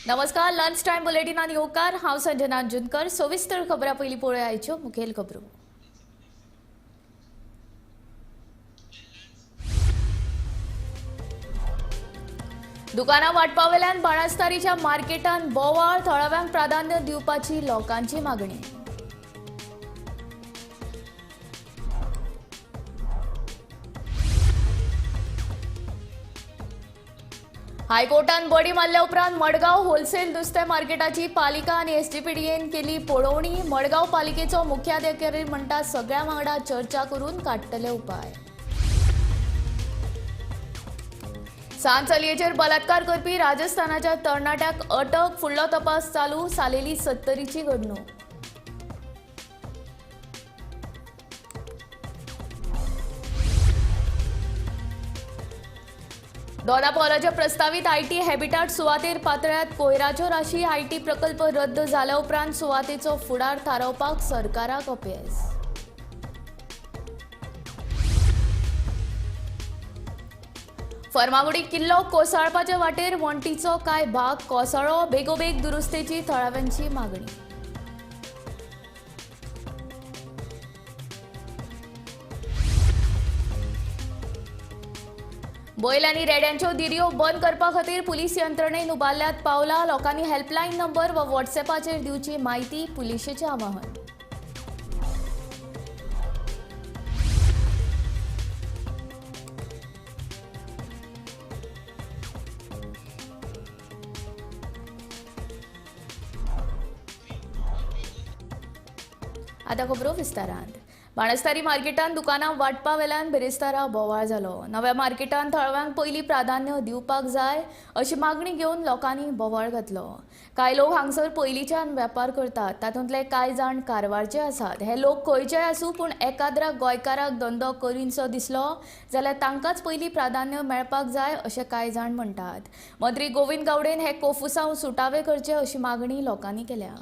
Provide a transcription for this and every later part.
नमस्कार, lunch time बुलेटिनान येवकार। हांव संजना जुनकर। सविस्तर खबरां पयलीं पळोवया आयच्यो मुखेल खबरो। दुकानां वांटपावेल्यान बाणस्तारीच्या मार्केटांत बोवाळ, थळाव्यांक प्राधान्य दिवपाची लोकांची मागणी। हायकोर्टान बडी मारल्या उपरांत मडगांव होलसेल नुस्तें मार्केटाची पालिका आनी एसडीपीडीएन केली पळोवणी। मडगांव पालिकेचो मुख्याधिकारी म्हणटा सगळ्या वांगडा चर्चा करून काडटले उपाय। सांत चलयेचेर बलात्कार करपी राजस्थानाच्या तरणाट्याक अटक, फुडलो तपास चालू। सालेली 70ची घडणूक। दोनापावलाच्या प्रस्तावित आयटी हॅबिटाट सुवातेर पातळ्यात कोयराच्यो राशी। आयटी प्रकल्प रद्द जाल्या उपरांत सुवातेचो फुडार थारावपाक सरकाराक अपेस। फर्मागुडी किल्लो कोसळपाचे वाटेर वणटीचो कांय भाग कोसळ्ळो। बेगोबेग दुरुस्तेची थळाव्यांची मागणी। बैल आनी रेड्यांच्यो दिरयो बंद करपा खातीर पुलीस यंत्रणेन उबारल्यात पावलां। लोकांनी हेल्पलायन नंबर वा व्हॉट्सएपाचेर दिवची म्हायती, पुलिशेचें आवाहन। आतां खबरो विस्तारांत। बाणस्तारी मार्केटांत दुकानां वांटपावेल्यान बेरेस्तारा बोवाळ जालो। नव्या मार्केटांत थळव्यांक पयलीं प्राधान्य दिवपाक जाय अशी मागणी घेवन लोकांनी बोवाळ घातलो। कांय लोक हांगसर पयलींच्यान वेपार करतात, तातूंतले कांय जाण कारवारचे आसात। हे लोक खंयचेय आसूं, पूण एकाद्रा गोंयकाराक धंदो करीनसो दिसलो जाल्यार तांकांच पयलीं प्राधान्य मेळपाक जाय अशें कांय जाण म्हणटात। मंत्री गोविंद गावडेन हे कोफुसांव सुटावे करचे अशी मागणी लोकांनी केल्या।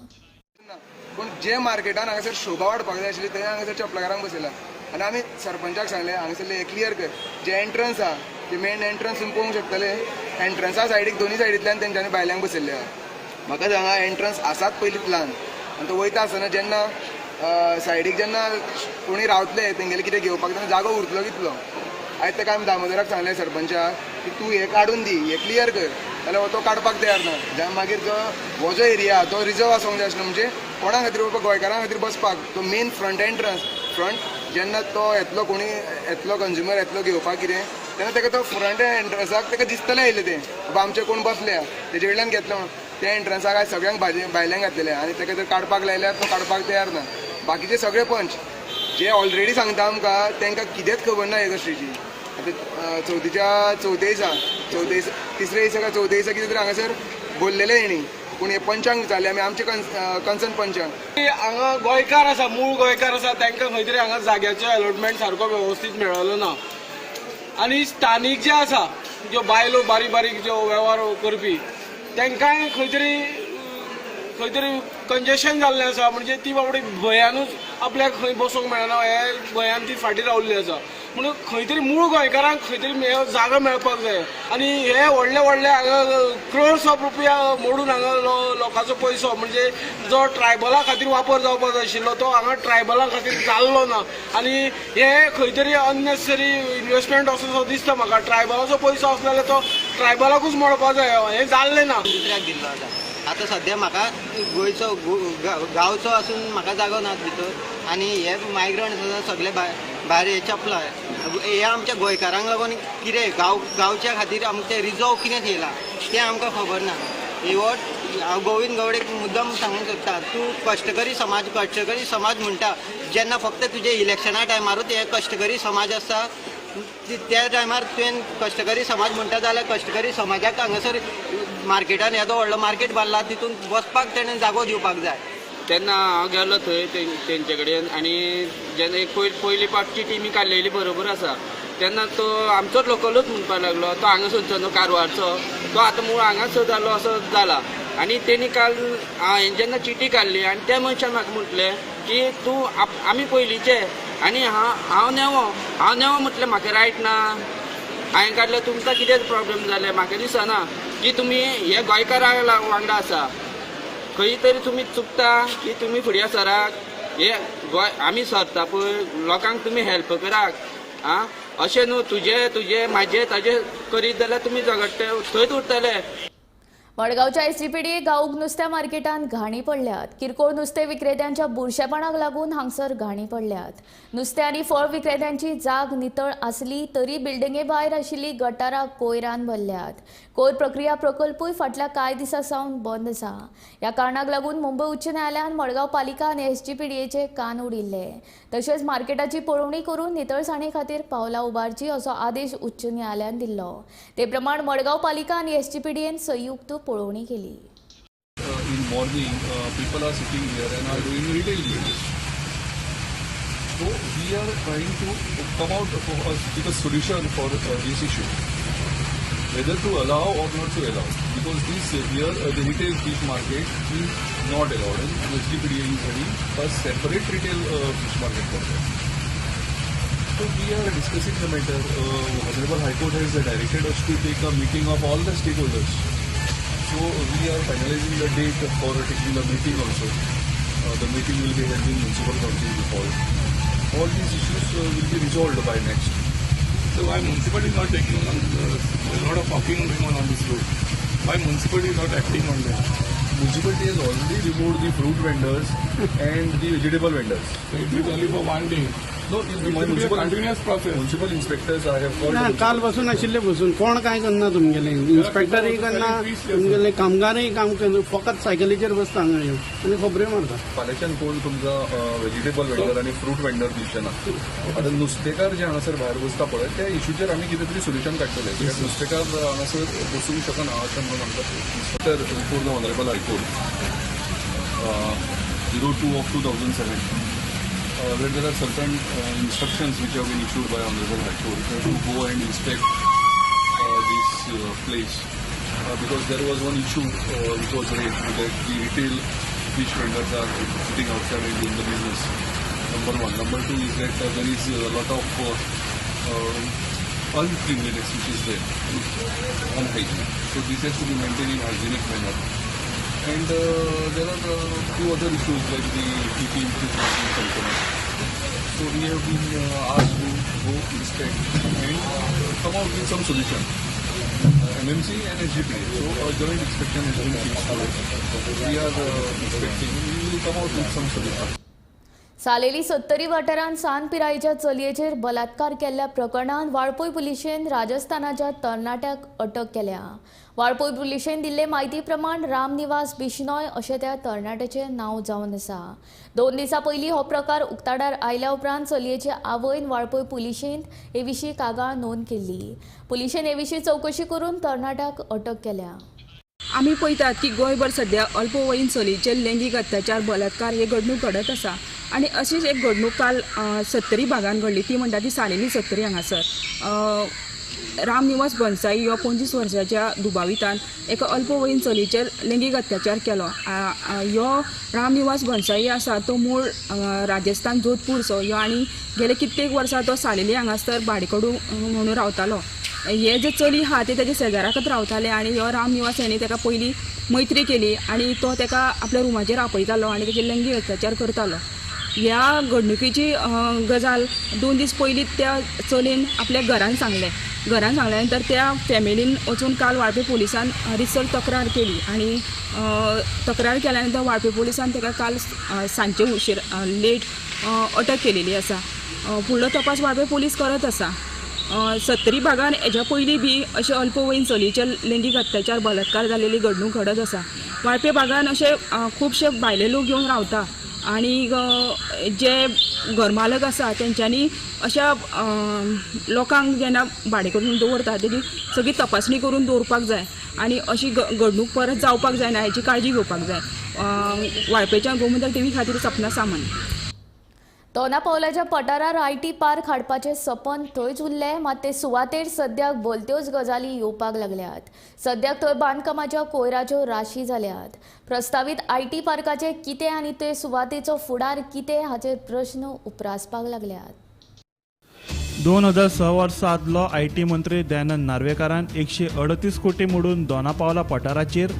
पण जे मार्केटान हांगासर शोभा वाडपाक जाय आशिल्ली थंय हांगासर चपलाकारांक बसयला आनी आमी सरपंचाक सांगलें हांगासरलें हें क्लियर कर। जे एंट्रन्स आहा ते मेन एंट्रन्स तुमी पळोवंक शकतले, एंट्रन्सा सायडीक दोनी सायडींतल्यान तेंच्यांनी बायल्यांक बसयल्ले आहा। म्हाका हांगा एंट्रन्स आसात पयलींतल्यान आनी तो वयता आसतना जेन्ना सायडीक जेन्ना कोणी रावतले तेंगेले कितें घेवपाक तेन्ना जागो उरतलो कितलो। आयज ताका आमी दामोदराक सांगलें सरपंचाक की तूं हें काडून दी, हें क्लियर कर, जाल्यार तो काडपाक तयार ना। जेन्ना मागीर हो जो एरिया तो रिजर्व आसूंक जाय आसलो, म्हणजे कोणा खातीर बाबा गोंयकारां खातीर बसपाक तो मेन फ्रंट एंट्रन्स फ्रंट जेन्ना तो येतलो कोणी येतलो कंज्युमर येतलो घेवपाक कितें तेन्ना ताका तो फ्रंट एंट्रन्साक ताका दिसतलें येयलें तें बाबा आमचे कोण बसले तेजे कडल्यान घेतलो म्हणून त्या एंट्रन्साक आयज सगळ्यांक बायल्यांक घातलेले आनी ताका जर काडपाक लायल्यार तो काडपाक तयार ना। बाकीचे सगळे पंच जे ऑलरेडी सांगता आमकां तांकां कितेंच खबर ना हे गोश्टीची। आतां चवथ्या दिसा तिसऱ्या दिसा काय चवथ्या दिसा कितें तरी हांगासर बोललेलें हेणी, पूण हे पंचांक विचारले आमी आमचे कन्सर्न पंचांक हांगा गोंयकार आसा, मूळ गोंयकार आसा, तांकां खंय तरी हांगा जाग्याचो अलॉटमेंट सारको वेवस्थीत मेळ्ळो ना। आनी स्थानीक जे आसा ज्यो बायलो बारीक बारीक ज्यो वेव्हार करपी तांकांय खंय तरी कंजेशन जाल्लें आसा, म्हणजे ती बाबडी भंयानूच आपल्याक खंय बसूंक मेळना, हे भंयान ती फाटीं रावल्ली आसा। म्हणून खंय तरी मूळ गोंयकारांक खंय तरी जागो मेळपाक जाय। आनी हे व्हडले व्हडले हांगा क्रोर्स ऑफ रुपया मोडून हांगा लोकांचो पयसो म्हणजे जो ट्रायबला खातीर वापर जावपाक जाय आशिल्लो तो हांगा ट्रायबलां खातीर जाल्लो ना। आनी हे खंय तरी अननेसेसरी इन्वेस्टमेंट असो दिसता म्हाका। ट्रायबलाचो पयसो आसलो जाल्यार तो ट्रायबलाकूच मोडपाक जाय, हे जाल्लें ना। दुसऱ्याक दिल्लो आसा। आतां सद्या म्हाका गोंयचो गांवचो आसून म्हाका जागो ना भितर, आनी हे मायग्रंट्स सगळे भायर हे चपला हे आमच्या गोंयकारांक लागून कितें गांवच्या खातीर आमचे रिजर्व कितें थेयला तें आमकां खबर ना। हो हांव गोविंद गावडेक मुद्दम सांगूंक सोदता, तूं कश्टकरी समाज म्हणटा जेन्ना फक्त तुजे इलेक्शना टायमारूच हे कश्टकरी समाज आसता, त्या टायमार तुवें कश्टकरी समाज म्हणटा जाल्यार कश्टकरी समाजाक हांगासर मार्केटान येदो व्हडलो मार्केट बांदला तितून बसपाक तेणें जागो दिवपाक जाय। तेन्ना हांव गेलो थंय तेंचे कडेन आनी जेन्ना एक पयली पावटची टिमी काडलेली बरोबर आसा तेन्ना तो आमचोच लोकलूच म्हणपाक लागलो, तो हांगासरचो न्हू कारवारचो, तो आतां मूळ हांगाच जालो असो जाला। आनी तेणी काल हांवें जेन्ना चिटी काडली आनी त्या मनशान म्हाका म्हटलें की तूं आमी पयलींचे आनी हांव नेवो म्हटलें म्हाका रायट ना, हांवें काडल्यार तुमकां कितें प्रॉब्लेम जालें म्हाका दिसना। की तुमी हे गोंयकारां वांगडा आसा खंय तरी तुमी चुकता की तुमी फुडें सराक हे गोंय आमी सरता पळय लोकांक तुमी हेल्प कराक आं अशें न्हू तुजे म्हाजे ताजे करीत जाल्यार तुमी झगडटे थंयच उरतले. मडगावच्या एसजीपीडी गांवूक नुस्त्या मार्केटांत घाणी पडल्यात. किरकोळ नुस्तें विक्रेत्यांच्या बुरशेपणाक लागून हांगसर घाणी पडल्यात. नुस्तें आनी फळ विक्रेत्यांची जाग नितळ आसली तरी बिल्डिंगे भायर आशिल्ली गटारां कोयरान भरल्यात. कोयर प्रक्रिया प्रकल्पूय फाटल्या कांय दिसां सावन बंद आसा. ह्या कारणाक लागून मुंबय उच्च न्यायालयान मडगांव पालिका आनी एसजीपीडीचे कान उडिल्ले. तशेंच मार्केटाची पळोवणी करून नितळसाणे खातीर पावलां उबारची असो आदेश उच्च न्यायालयान दिल्लो. ते प्रमाण मडगांव पालिका आनी एसजीपीडीन संयुक्त पळोवणी केली. In morning, people are sitting here and are doing retail business. So we are trying to come out with a solution for this issue, whether to allow or not to allow. Because this here, the retail fish market is not allowed, and SDPDA is having a separate retail fish market for that. So we are discussing the matter. Honorable High Court has directed us to take a meeting of all the stakeholders. So we are finalizing the date for taking the meeting also. The meeting will be held in Municipal Council Hall. All these issues will be resolved by next. So why municipality is not taking on there's a lot of talking going on this road? Why municipality is not acting on that? Municipality has already removed the fruit vendors and the vegetable vendors. So it is only for one day. No, It should be a continuous process. municipal inspectors I have called. ना काल बसून आशिल्ले बसून कोण काय करना तुमगेले इन्स्पेक्टरय करना तुमगेले कामगारय काम करना फकत सायकलीचेर बसता हांगा येवन आनी खबऱ्यो मारता. फाल्याच्यान कोण तुमचा व्हेजिटेबल वेंडर आणि फ्रूट वेंडर दिसचे ना. आता नुस्तेकार जे हांगासर भायर बसता पळय त्या इश्यूचेर आमी कितें तरी सोल्युशन काडटले. कित्याक नुस्तेकार हांगासर बसूंक शकना अशें म्हणून आमकां inspector before the honourable high court 02 of 2007. Where there are certain instructions which have been issued by Honorable High Court to go and inspect this place because there was one issue which was raised that the retail fish vendors are sitting outside and doing the business. Number one. Number two is that there is a lot of uncleanliness which is there, unhygiene. So this has to be maintained in hygienic manner. And there are few other issues like the PP which is not being functional. So we have been asked to go inspect and come out with some solution. MMC and SGPA. So a joint inspection has been fixed. We are inspecting. We will come out with some solution. सालेली 70 वाठारांत San पिरायेच्या चलयेचेर बलात्कार केल्ल्या प्रकरणात वाळपय पुलिशेन राजस्थानाच्या तरणाट्याक अटक केल्या. वाळपय पुलिशेन दिल्ले म्हायती प्रमाण रामनिवास बिश्नोय अशें त्या तरणाट्याचें नांव जावन आसा. 2 दिसां पयलीं हो प्रकार उक्ताडार आयल्या उपरांत चलयेचे आवयन वाळपय पुलिशेन हे विशीं कागाळ नोंद केल्ली. पुलिशेन हे विशीं चवकशी करून तरणाट्याक अटक केल्या. आम्ही पळयतात की गोंयभर सध्या अल्पवयीन चलयेचेर लैंगीक अत्याचार बलात्कार हे घडणूक घडत आसा आणि अशीच एक घडणूक काल 70 भागांत घडली ती म्हणटा ती सालेली 70 हांगासर. रामनिवास बनसाई ह्यो 25 वर्साच्या दुबावितान एका अल्पवयीन चलयेचेर लैंगीक अत्याचार केलो. ह्यो रामनिवास बनसाई आसा तो मूळ राजस्थान जोधपूरचो ह्यो आनी गेले कित्येक वर्सां तो सालेली हांगासर भाडेकडू म्हणून रावतालो. हे जे चली आहा ते तेजे शेजाराकच रावताले आनी ह्यो रामनिवास हेणी ताका पयलीं मैत्री केली आनी तो ताका आपल्या रुमाचेर आपयतालो आनी तेजे लैंगीक अत्याचार करतालो. ह्या घडणुकेची गजाल 2 दीस पयलीं त्या चलयेन आपल्या घरान सांगल्या नंतर त्या फॅमिलीन वचून काल वाळपय पुलिसान रिसर तक्रार केली आनी तक्रार केल्या नंतर वाळपय पुलिसान ताका काल सांजचे उशीर लेट अटक केलेली आसा. फुडलो तपास वाळपय पुलीस करत आसा. 70 भागांत हेज्या पयलीं बी अशे अल्पवयीन चलयेचेर लैंगीक अत्याचार बलात्कार जाल्लेली घडणूक घडत आसा. वाळपय भागांत अशे खुबशे भायले लोक येवन रावता आनी जे घरमालक आसा तेंच्यांनी अशा लोकांक जेन्ना भाडे करून दवरता तेजी सगळी तपासणी करून दवरपाक जाय आनी अशी घडणूक परत जावपाक जायना हेची काळजी घेवपाक जाय. वाळपयच्या गोमंतक टीव्ही खातीर सपना सामंत. तोना पावलाच्या पठारार आयटी पार्क हाडपाचें सपन थंयच उरलें मात ते सुवातेर सद्याक भलत्योच गजाली येवपाक लागल्यात. सद्याक थंय बांदकामाच्या कोयराच्यो राशी जाल्यात. प्रस्तावित आयटी पार्काचें कितें आनी ते सुवातेचो फुडार कितें हाचेर प्रश्न उप्रासपाक लागल्यात. 2006 वर्सा आदलो IT मंत्री दयानंद नार्वेकारान 138 कोटी मोडून दोनापावला पठाराचेर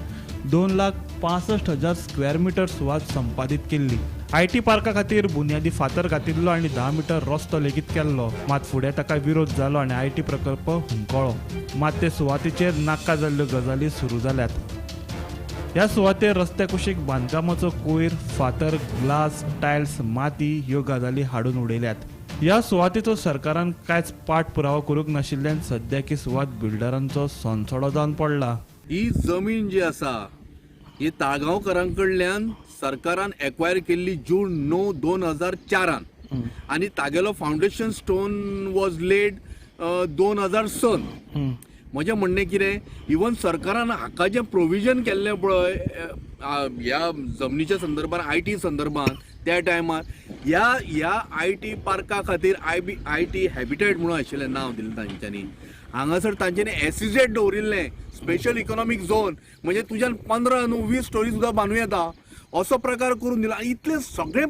2,65,000 स्क्वेअर मीटर सुवात संपादीत केल्ली. IT पार्का खातीर बुन्यादी फातर घातिल्लो आनी 10 मीटर रस्तो लेगीत केल्लो. मात फुडें ताका विरोध जालो आनी IT प्रकल्प हुंकळ्ळो. मात ते सुवातेचेर नाका जाल्ल्यो गजाली सुरू जाल्यात. ह्या सुवातेर रस्त्या कुशीक बांदकामाचो कोयर, फातर, ग्लास, टायल्स, माती ह्यो गजाली हाडून उडयल्यात. ह्या सुवातेचो सरकारान कांयच पाठपुरावो करूंक नाशिल्ल्यान सद्याक ही सुवात बिल्डरांचो सोंसोडो जावन पडला. ही जमीन जी आसा ही ताळगांवकारां कडल्यान सरकारान एक्वायर केल्ली जून 9, 2004 आनी तागेलो फावंडेशन स्टोन वॉज लेड 2006. म्हजें म्हणणें कितें, इवन सरकारान हाका जें प्रोविजन केल्लें पळय ह्या जमनीच्या संदर्भात IT संदर्भात त्या टायमार ह्या IT पार्का खातीर IT हॅबिटेट म्हणून आशिल्लें नांव दिलें तांच्यांनी. हांगासर तांच्यांनी SEZ दवरिल्लें, स्पेशल इकॉनॉमीक झोन, म्हणजे तुज्यान 15 न्हू 20 स्टोरी सुद्दां बांदूं येता असो प्रकार करून दिला. इतले सगळे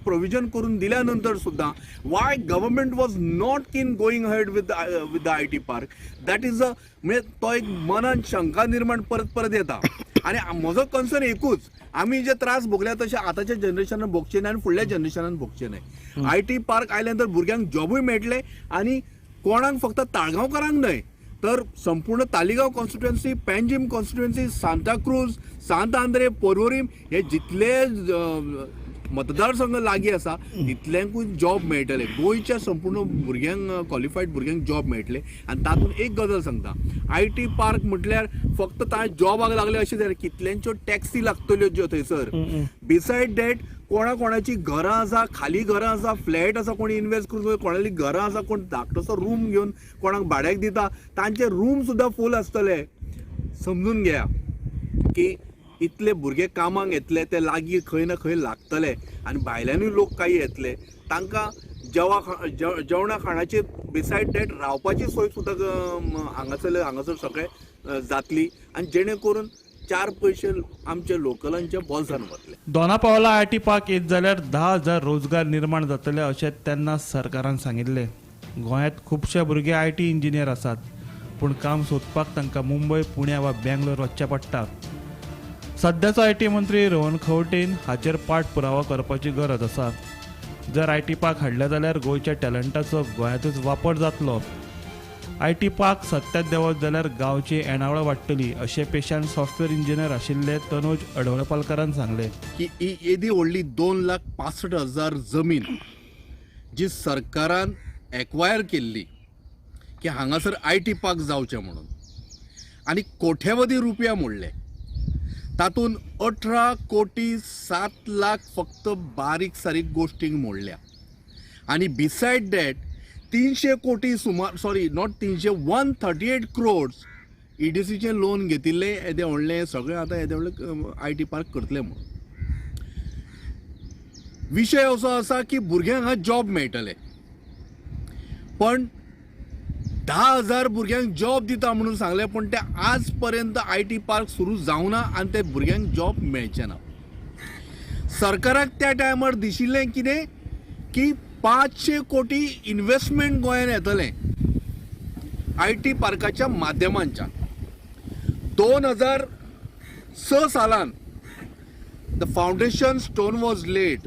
प्रोविजन करून दिल्या नंतर सुद्दां वाय गव्हर्मेंट वॉज नॉट कीन going ahead with the IT park. That is म्हणजे तो एक मनान शंका निर्माण परत येता. आनी म्हजो कन्सर्न एकूच, आमी जे त्रास भोगल्या तशे आतांच्या जनरेशनान भोगचे न्हय आनी फुडल्या जनरेशनान भोगचे न्हय. IT पार्क आयल्या नंतर भुरग्यांक जॉबूय मेळटले आनी कोणाक फक्त ताळगांवकारांक न्हय तर संपूर्ण तालिगांव कॉन्स्टिट्युएन्सी, पेंजीम कॉन्स्टिट्युएन्सी, सांताक्रूज, सांत आंद्रे, पोरवोरीम हे जितले मतदारसंघ लागीं आसा तितल्यांकूय जॉब मेळटले. गोंयच्या संपूर्ण भुरग्यांक, क्वॉलिफायड भुरग्यांक जॉब मेळटले. आनी तातूंत एक गजाल सांगता, IT पार्क म्हटल्यार फक्त तांचे जॉबाक लागले अशें जाल्यार कितल्यांच्यो टॅक्सी लागतल्यो ज्यो थंयसर. बिसायड दॅट कोणाची घरां आसा, खाली घरां आसा, फ्लॅट आसा, कोणी इन्वेस्ट करून कोणाली घरां आसा, कोण धाकटोसो रूम घेवन कोणाक भाड्याक दिता, तांचे रूम सुद्दां फूल आसतले. समजून घेया की इतले भुरगे कामाक येतले, ते लागीं खंय ना खंय लागतले आनी भायल्यानूय लोक काही येतले. तांकां जेवणा खाणाची बिसायड दॅट रावपाची सोय सुद्दां हांगासर सगळें जातली आनी जेणे करून 4 पयशे आमच्या लोकलांच्या बोल्सान वतले. दोनापावला IT पार्क येत जाल्यार 10,000 रोजगार निर्माण जातले अशें तेन्ना सरकारान सांगिल्लें. गोंयांत खुबशे भुरगे IT इंजिनियर आसात, पूण काम सोदपाक तांकां मुंबय, पुण्या वा बेंगलोर वचचें पडटा. सद्याचो IT मंत्री रोहन खंवटेन हाचेर पाठपुरावो करपाची गरज आसा. जर IT पार्क हाडले जाल्यार गोंयच्या टॅलंटाचो गोंयांतूच वापर जातलो. IT पार्क सत्यात देंवत जाल्यार गांवची येणावळ वाडटली अशें पेशान सॉफ्टवेअर इंजिनियर आशिल्ले तनोज अडवळपालकारान सांगलें. की ही येदी व्हडली 2,65,000 जमीन जी सरकारान एक्वायर केल्ली की हांगासर IT पार्क जावचें म्हणून आनी कोट्यवधी रुपया मोडले. तातूंत 18 कोटी 7 लाख फक्त बारीक सारीक गोश्टींक मोडल्या. आनी बिसायड दॅट 300 कोटी सुमार, सॉरी नॉट 300, 138 crores EDCचें लोन घेतिल्लें येदें व्हडलें सगळें आतां येदें व्हडलें IT पार्क करतले म्हणून. विशय असो आसा की भुरग्यांक हांगा जॉब मेळटले, पण 10,000 भुरग्यांक जॉब दिता म्हणून सांगले, पण ते आज पर्यंत IT पार्क सुरू जावना आनी ते भुरग्यांक जॉब मेळचे ना. सरकाराक त्या टायमार दिशिल्लें कितें की 500 कोटी इन्व्हेस्टमेंट गोंयांत येतलें IT पार्काच्या माध्यमांच्यान. 2006 सालान the foundation stone was laid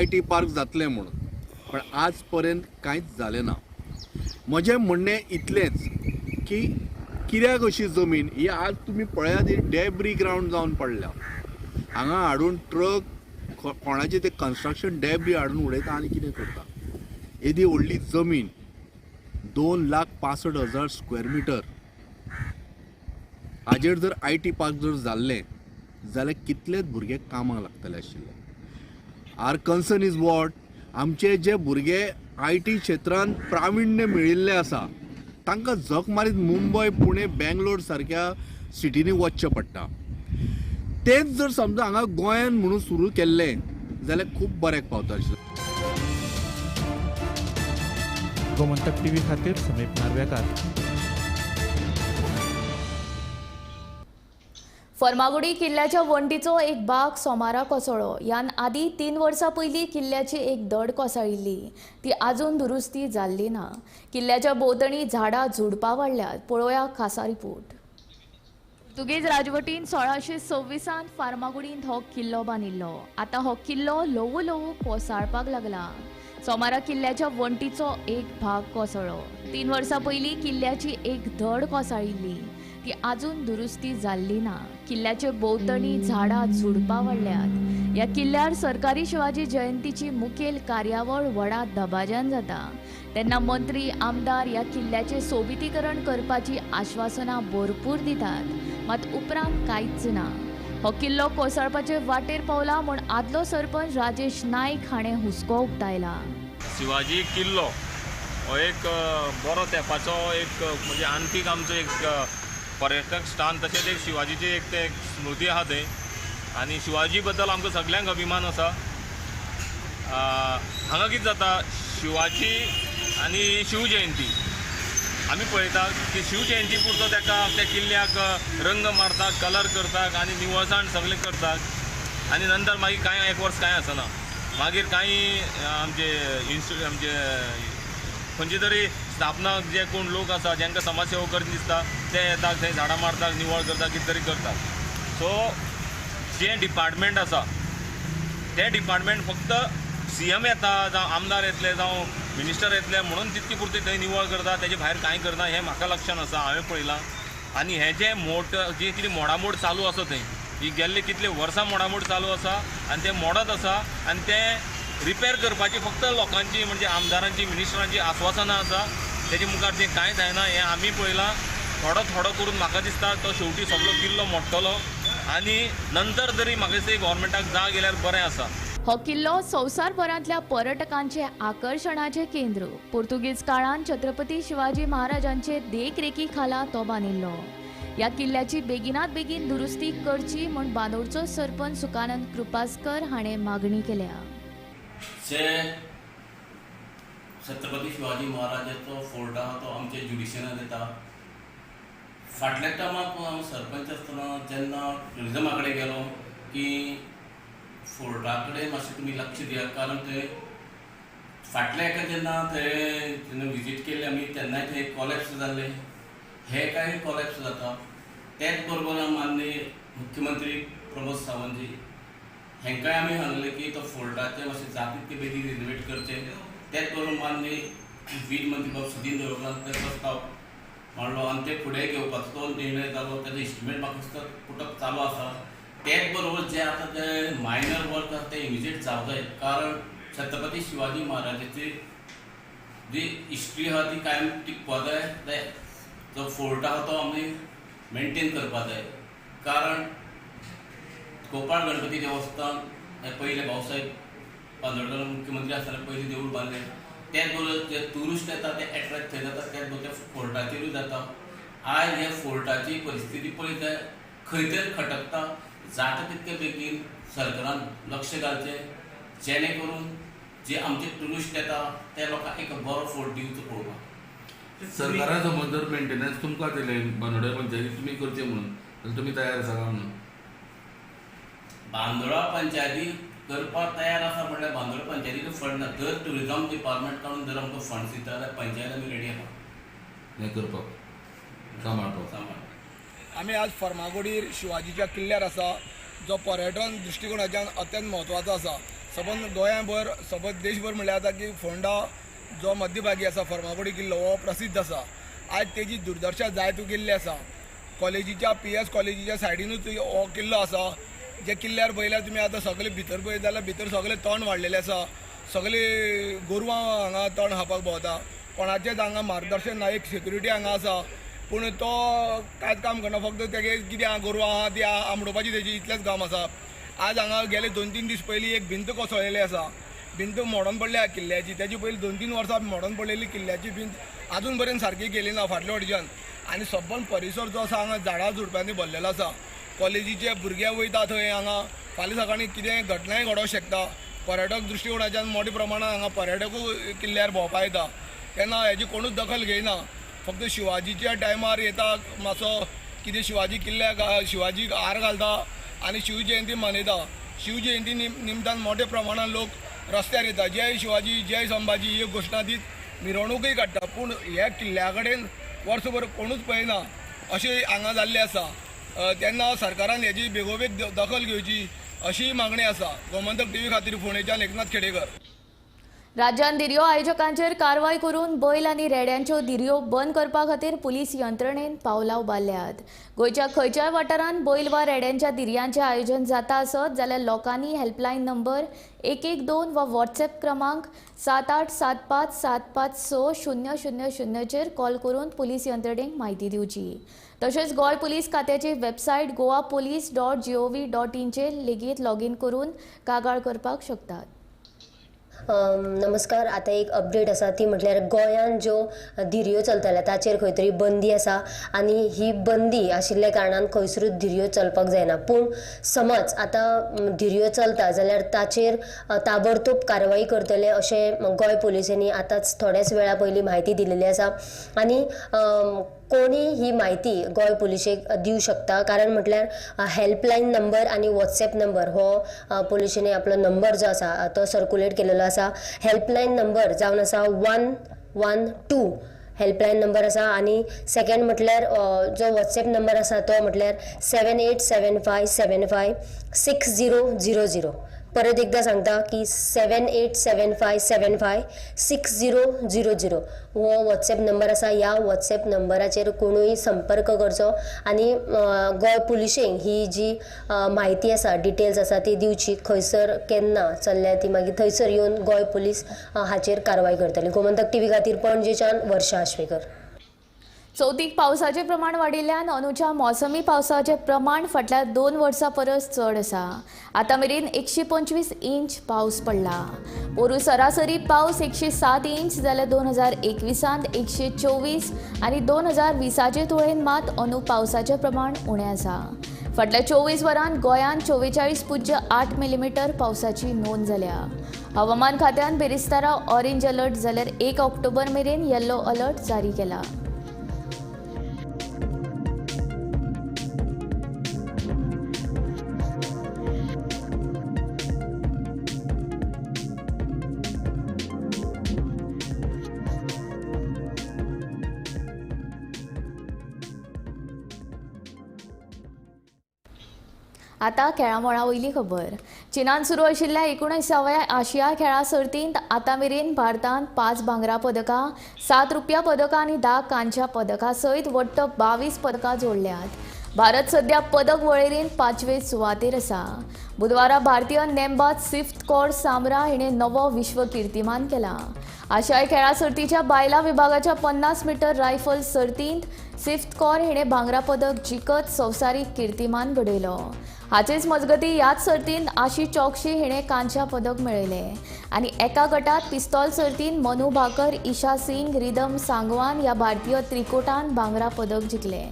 IT park जातलें म्हणून, पण आज पर्यंत कांयच जालें ना. म्हजें म्हणणें इतलेंच की कित्याक अशी जमीन ही आज तुमी पळयात डेब्री ग्रावंड जावन पडल्या. हांगा हाडून ट्रक कोणाचे ते कन्स्ट्रक्शन डेब्री हाडून उडयता आनी कितें करता. येदी व्हडली जमीन 2,65,000 स्क्वेअर मिटर हाजेर जर IT पार्क जर जाल्लें जाल्यार कितलेच भुरगे कामाक लागतले आशिल्ले. आर कन्सर्न इज वॉट, आमचे जे भुरगे IT क्षेत्रांत प्राविण्य मेळिल्ले आसा तांकां जग मारीत मुंबय, पुणे, बेंगलोर सारक्या सिटींनी वचचें पडटा. तेच जर समजा हांगा गोंयांत म्हणून सुरू केल्लें जाल्यार खूब बऱ्याक पावता आशिल्लें. गोमंतक TV खातीर समीप नार्वेकार. फर्मागुडी किल्ल्याच्या वंटीचो एक भाग सोमारा कोसळ्ळो. यान आदी 3 वर्सां पयलीं किल्ल्याची एक धड कोसळिल्ली. ती आजून दुरुस्ती जाल्ली ना. किल्ल्याच्या भोंवतणी झाडां झुडपां वाडल्यात. पळोवया खासा रिपोर्ट. पुर्तुगेज राजवटीन 1626 फार्मागुडींत हो किल्लो बांदिल्लो. आतां हो किल्लो ल्हवू ल्हवू कोसळपाक लागला. सोमारा किल्ल्याच्या वंटीचो एक भाग कोसळ्ळो. 3 वर्सां पयलीं किल्ल्याची एक धड कोसळिल्ली. ती आजून दुरुस्ती जाल्ली ना. किल्ल्याचे भोंवतणी झाडां झुडपां वाडल्यात. ह्या किल्ल्यार सरकारी शिवाजी जयंतीची मुखेल कार्यावळ व्हडा दबाज्यान जाता. तेन्ना मंत्री आमदार ह्या किल्ल्याचे सोबितीकरण करपाची आश्वासनां भरपूर दितात. मात उपरांत कांयच ना. हो किल्लो कोसळपाचे वाटेर पावला म्हूण आदलो सरपंच राजेश नायक हाणें हुस्को उक्तायला. शिवाजी किल्लो हो एक बरो तेंपाचो एक म्हणजे आंतीक आमचो एक पर्यटक स्थान, तशेंच एक शिवाजीची एक ते स्मृती आहा थंय. आनी शिवाजी बद्दल आमकां सगळ्यांक अभिमान आसा. हांगा कितें जाता, शिवाजी आनी शिवजयंती आमी पळयता की शिवजयंती पुरतो त्या किल्ल्याक रंग मारतात, कलर करतात आनी निवळसाण सगळें करतात. आनी नंतर मागीर कांय एक वर्स कांय आसना. मागीर कांय आमचे खंयचे तरी स्थापनाक जे कोण लोक आसा, जांकां समाजसेवा करता दिसता, ते येतात थंय झाडां मारतात, निवळ करतात, कितें तरी करतात. सो जे डिपार्टमेंट आसा ते डिपार्टमेंट फक्त CM येता, जावं आमदार येतले, जावं मिनिस्टर येतले म्हणून तितकी पुरती थंय निवळ करता, तेजे भायर कांय करना हें म्हाका लक्षान आसा, हांवें पळयलां. आनी हें जें जी कितें मोडामोड चालू आसा थंय, ही गेल्ले कितले वर्सां मोडामोड चालू आसा आनी तें मोडत आसा. आनी तें रिपेर करपाची फक्त लोकांची म्हणजे आमदारांची, मिनिस्टरांची आश्वासनां आसा. तेजे मुखार तें कांय जायना हें आमी पळयलां. थोडो थोडो करून म्हाका दिसता तो शेवटी सगळो किल्लो मोडटलो आनी नंतर तरी म्हाका दिसता गव्हर्मेंटाक जाग गेल्यार बरें आसा. हो किल्लो संवसारभरांतल्या पर्यटकांचे आकर्शणाचे केंद्र. पोर्तुगीज काळांत छत्रपती शिवाजी महाराजांचे देखरेखी खाला तो बांदिल्लो. ह्या किल्ल्याची बेगिनात बेगीन दुरुस्ती करची म्हूण बांदोडचो सरपंच सुकानंद कृपासकर हाणें मागणी केल्या. छत्रपती शिवाजी महाराजाचो फोर्ट आहा तो आमच्या ज्युडिशनांत येता. फाटल्या टायमाक हांव सरपंच आसतना जेन्ना टुरिजमा कडेन गेलो की फोर्टा कडेन मातशें तुमी लक्ष दियात, कारण थंय फाटल्या एका जेन्ना थंय विजीट केल्ली आमी तेन्नाय थंय कॉलेप्स जाल्ले. हे काय कॉलेप्स जाता. त्याच बरोबर माननीय मुख्यमंत्री प्रमोद सावंतजी हेंकाय आमी सांगलें की तो फोर्टाचें मातशें जाता तितके बेगीन रिनोवेट करचें. त्याच बरोबर माननीय वीज मंत्री बाब सुदीन देवळकान ते प्रस्ताव मांडलो आनी ते फुडें घेवपाचो तो निर्णय जालो. तेजो इस्टिमेट म्हाका दिसता पुटप चालू आसा. त्याच बरोबर जे आतां ते मायनर वर्क आसा ते इमिजिएट जावं जाय, कारण छत्रपती शिवाजी महाराजाची जी हिस्ट्री आहा ती कायम टिकपा जाय. जो फोर्ट आहा तो आमी मेनटेन करपा जाय. कारण गोपाळ गणपती देवस्थान हे पयले भाऊसाहेब बांदोडकर मुख्यमंत्री आसतना पयलीं देवूळ बांदलें. त्याच बरोबर जे ट्युरिस्ट येता ते एट्रॅक्ट थंय जाता, त्याच बरोबर त्या फोर्टाचेरूय जाता. आयज ह्या फोर्टाची परिस्थिती पळयत जाय खंय तरी खटकता. जाता तितके बेगीन सरकारान लक्ष घालचें, जेणे करून जे आमचे ट्युरिस्ट येता त्या लोकांक एक बरो फोर्ट दिवचो पळोवपाक. सरकाराचो जर मेंटेनन्स तुमकां दिलें बांदोड्या पंचायती तुमी करचें म्हणून, जाल्यार तुमी तयार आसा काय म्हणून? बांदोडा पंचायती करपाक तयार आसा म्हणल्यार बांदोडा पंचायतीचो फंड ना. जर ट्युरिजम डिपार्टमेंट कडून जर आमकां फंड दिता जाल्यार पंचायत आमी रेडी आसा हें करपाक, सांबाळपाक. आमी आज फर्मागुडी शिवाजीच्या किल्ल्यार आसा, जो पर्यटन दृश्टिकोनाच्यान अत्यंत म्हत्वाचो आसा. सबंद गोंयभर सबंद देशभर म्हणल्यार जाता की फोंडा जो मध्यभागी आसा फर्मागुडी किल्लो हो प्रसिद्ध आसा. आज तेजी दुर्दशा जायत गेल्ली आसा. कॉलेजीच्या PS कॉलेजीच्या सायडीनूच हो किल्लो आसा. जे किल्ल्यार पळयल्यार तुमी आतां सगळे भितर पळयत जाल्यार भितर सगळे तण वाडलेले आसा. सगळी गोरवां हांगा तण खावपाक भोंवता. कोणाचेच हांगा मार्गदर्शन ना. एक सेक्युरिटी हांगा आसा पूण तो कांयच काम करना. फक्त तेगे कितें गोरवां आहा ती आमडोवपाची तेजी इतलेंच काम आसा. आज हांगा गेले 2-3 दीस पयलीं एक भिंत कोसळलेली आसा. भिंत मोडून पडल्या किल्ल्याची. तेजी पयलीं 2-3 वर्सां मोडून पडलेली किल्ल्याची भिंत आजून पर्यंत सारकी केली ना फाटल्या वटेच्यान. आनी सबंद परिसर जो आसा हांगा झाडां झुडपांनी भरलेलो आसा. कॉलेजीचे भुरगे वयता थंय हांगा. फाल्यां सकाळीं कितें घटनाय घडोवंक शकता. पर्यटक दृश्टिकोनाच्यान मोठ्या प्रमाणात हांगा पर्यटकूय किल्ल्यार भोंवपा येता. तेन्ना हेजी कोणूच दखल घेयना. फक्त शिवाजीच्या टायमार येता मातसो कितें शिवाजी किल्ल्याक शिवाजीक हार घालता आनी शिवजयंती मनयता. शिवजयंती निमतान मोठ्या प्रमाणात लोक रस्त्यार येता. जय शिवाजी जय संभाजी ही घोशणा दीत मिरवणूकय काडटा. पूण ह्या किल्ल्या कडेन वर्सभर कोणूच पळयना अशें हांगा जाल्लें आसा. तेन्ना सरकारान हेजी बेगोबेग दखल घेवची अशी मागणी आसा. गोमंतक टीव्ही खातीर फोंडेच्यान एकनाथ खेडेकर. राज्यात धिरयो आयोजकांचेर कारवाय करून बैल आनी रेड्यांच्यो धिरयो बंद करपा खातीर पुलीस यंत्रणेन पावलां उबारल्यात. गोंयच्या खंयच्याय वाठारांत बैल वा रेड्यांच्या धिरयांचें आयोजन जाता आसत जाल्यार लोकांनी हेल्पलायन नंबर 112 वा व्हॉट्सॲप क्रमांक 7875756000 चेर कॉल करून पुलीस यंत्रणेक म्हायती दिवची. तशेंच गोंय पुलीस खात्याची वेबसायट goapolice.gov.in चेर लेगीत लॉगीन करून कागाळ करपाक शकतात. नमस्कार. आता एक अपडेट आसा ती म्हटल्यार गोंयान ज्यो धिरयो चलताले ताचेर खंय तरी बंदी आसा आनी ही बंदी आशिल्ल्या कारणान खंयसरूच धिरयो चलपाक जायना. पूण समज आतां धिरयो चलता जाल्यार ताचेर ताबडतोब कारवाई करतले अशें गोंय पुलिसांनी आतांच थोड्याच वेळा पयलीं म्हायती दिलेली आसा. आनी कोणी ही माहिती गोंय पुलिशेक दिवं शकता. कारण म्हटल्यार हेल्पलायन नंबर आनी व्हॉट्सॲप नंबर हो पुलिशेनी आपलो नंबर जो आसा तो सर्क्युलेट केलेलो आसा. हेल्पलायन नंबर जावन आसा 112 हेल्पलायन नंबर आसा. आनी सेकंड म्हटल्यार जो व्हॉट्सॲप नंबर आसा तो म्हटल्यार 7875756000. परत एकदा सांगता की 7875756000 हो व्हॉट्सॲप नंबर आसा. ह्या व्हॉट्सॲप नंबराचेर कोणूय संपर्क करचो आनी गोंय पुलिशेक ही जी म्हायती आसा डिटेल्स आसा ती दिवची. खंयसर केन्ना चल्ल्या ती मागीर थंयसर येवन गोंय पुलीस हाचेर कारवाय करतली. गोमंतक टीव्ही खातीर पणजेच्यान वर्षा आश्वेकर. चवथीक पावसाचे प्रमाण वाडिल्ल्यान अंदूच्या मोसमी पावसाचे प्रमाण फाटल्या 2 वर्सां परस चड आसा. आतां मेरेन 125 इंच पावस पडला. पोरू सरासरी पावस 107 इंच जाल्यार 2021 124 आनी 2020चे तुळेन मात अंदू पावसाचें प्रमाण उणें आसा. फाटल्या 24 वरांत गोंयांत 44.8 मिलीमीटर पावसाची नोंद जाल्या. हवामान खात्यान बेरिस्तारा ऑरेंज अलर्ट जाल्यार 1 ऑक्टोबर मेरेन येल्लो अलर्ट जारी केला. आतां खेळामोळा वयली खबर. चीनान सुरू आशिल्ल्या 19व्या आशिया खेळा सर्तींत आतां मेरेन भारतान 5 भांगरा पदकां, 7 रुप्या पदकां आनी 10 कांच्या पदकां सयत वट्ट 22 पदकां जोडल्यात. भारत सध्या पदक वळेरेंत 5वे सुवातेर आसा. बुधवारा भारतीय नेमबाज सिफ्त कौर सामरा हिणें नवो विश्व किर्तीमान केला. आशियाई खेळा सर्तीच्या बायलां विभागाच्या 50 मीटर रायफल सर्तींत सिफ्त कौर हिणें भांगरा पदक जिखत संवसारीक किर्तीमान घडयलो. हाचेच मजगती ह्याच सर्तींत आशी चौकशी हिणें कांच्या पदक मेळयलें. आनी एका गटात पिस्तॉल सर्तींत मनु भाकर, ईशा सिंग, रिदम सांगवान ह्या भारतीय त्रिकोटान भांगरा पदक जिखलें.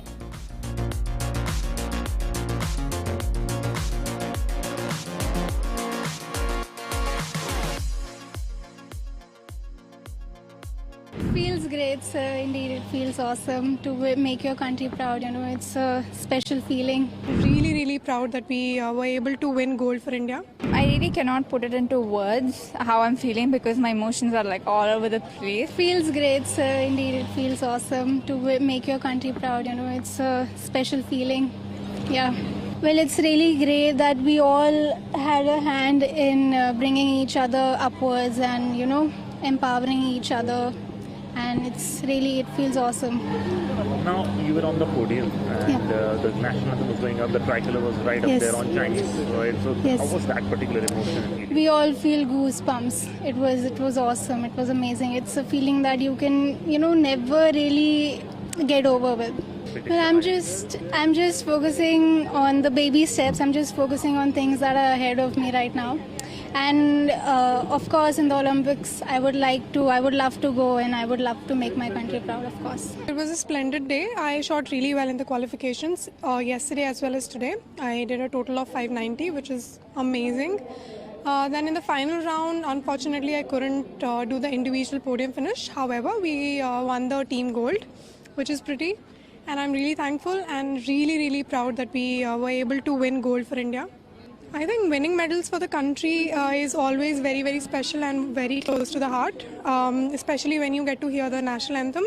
Feels great, sir. Indeed, it feels awesome to make your country proud. You know, it's a special feeling. Really proud that we were able to win gold for India. I really cannot put it into words how I'm feeling because my emotions are like all over the place. Feels great, sir. Indeed, it feels awesome to make your country proud. You know, it's a special feeling. Yeah. Well, it's really great that we all had a hand in bringing each other upwards and, you know, empowering each other. And it feels awesome. Now you were on the podium and the national anthem was going up, the tricolor was right up there on Chinese soil. So how was that particular emotion? We all feel goosebumps. It was awesome. It was amazing. It's a feeling that you can, you know, never really get over with. Well, I'm just focusing on the baby steps. I'm just focusing on things that are ahead of me right now. And of course in the Olympics I would love to go and I would love to make my country proud, of course. It was a splendid day. I shot really well in the qualifications yesterday as well as today. I did a total of 590, which is amazing. Then in the final round, unfortunately I couldn't do the individual podium finish. However, we won the team gold, which is pretty. and I'm really thankful and really proud that we were able to win gold for India. I think winning medals for the country is always very special and very close to the heart, especially when you get to hear the national anthem.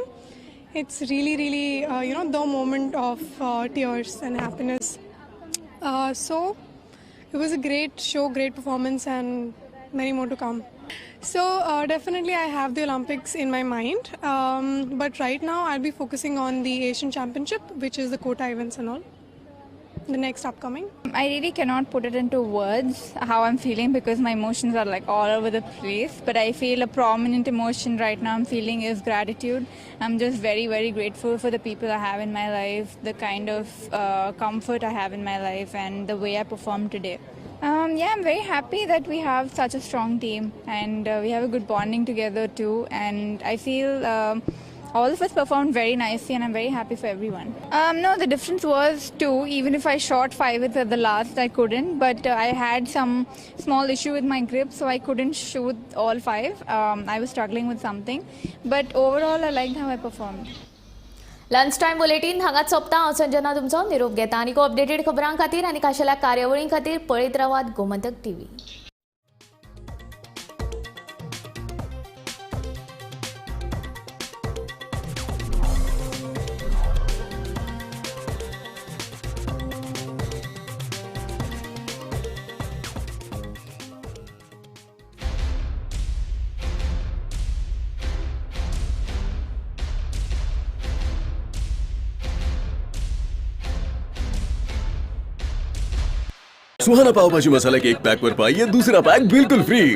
It's really the moment of tears and happiness. So it was a great show, great performance, and many more to come. So definitely I have the Olympics in my mind, but right now I'll be focusing on the Asian Championship, which is the quota events and all, the next upcoming. I really cannot put it into words how I'm feeling because my emotions are like all over the place. But I feel a prominent emotion right now I'm feeling is gratitude. I'm just very grateful for the people I have in my life, the kind of comfort I have in my life, and the way I performed today. I'm very happy that we have such a strong team and we have a good bonding together too. And I feel all of us performed very nicely and I'm very happy for everyone. No, the difference was 2. Even if I shot 5 at the last, I couldn't. But I had some small issue with my grip, so I couldn't shoot all 5. I was struggling with something. But overall, I liked how I performed. Lunch time bulletin हांगाच सोंपता. हांव संजना तुमचो निरोप घेता आनी updated खबरां खातीर आनी खाशेल्या कार्यावळीं खातीर पळयत रावात गोमंतक टीव्ही. सुहाना पाव भाजी मसाला केक पैक पर पाइए दूसरा पैक बिल्कुल फ्री.